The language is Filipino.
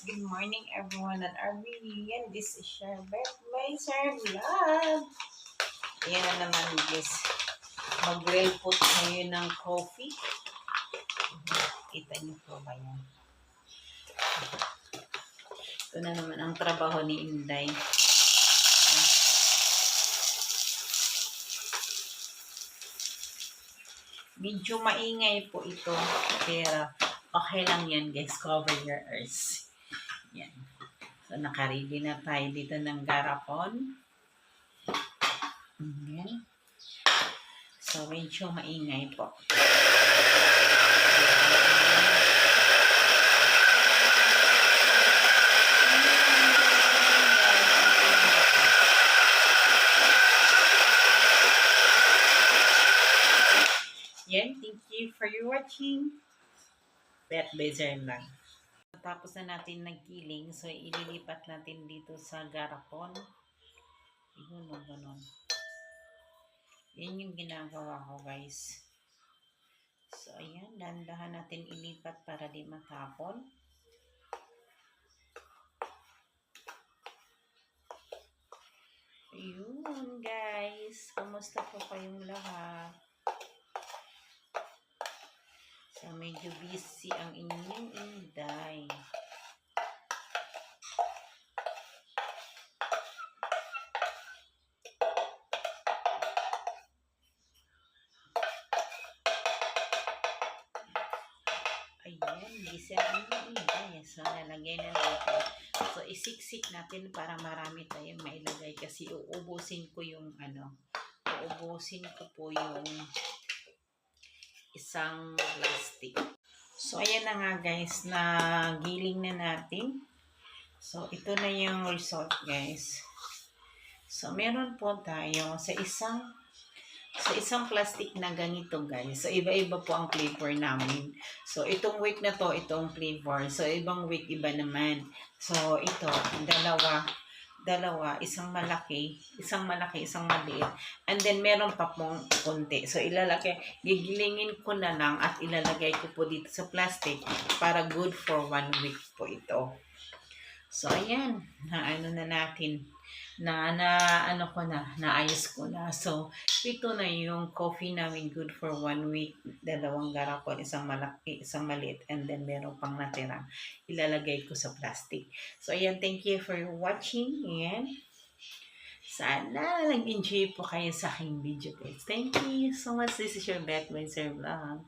Good morning everyone and Arvin. This is your Budweiser vlog. Ayan na naman guys. Mag-grill po tayo ng coffee. Kita niyo po ba yan? Ito na naman ang trabaho ni Inday. Medyo maingay po ito. Pero okay lang yan guys. Cover your ears. Yan. So nakaready na tayo dito ng garapon. Ayan. So medyo maingay po. Yan, thank you for your watching. Budweiser lang. Tapos na natin nagkiling, so ililipat natin dito sa garapon. Yun o, ganun. Yan yung ginagawa ko guys. So ayan, dahan-dahan natin ilipat para di matapon. Ayun guys, kumusta po kayong lahat? So medyo busy ang inyong Inday. Ayan, busy ang inyong Inday. So nalagay na natin. So isiksik natin para marami tayong mailagay kasi uubusin ko yung uubusin ko po yung isang plastic. So, ayan na nga guys, nagiling na natin. So, ito na yung result guys. So, meron po tayo sa isang plastic na ganito guys. So, iba-iba po ang flavor namin. So, itong week na to, itong flavor. So, ibang week, iba naman. So, ito, dalawa, isang malaki, isang maliit. And then, meron pa pong konti. So, gigilingin ko na lang at ilalagay ko po dito sa plastic para good for 1 week po ito. So, ayan, naayos ko na. So, ito na yung coffee namin good for 1 week. 2 garapon, isang malaki, isang maliit, and then meron pang natira. Ilalagay ko sa plastic. So, ayan, thank you for watching. Ayan. Sana nag-enjoy po kayo sa aking video guys. Thank you so much. This is your Budweiser vlog.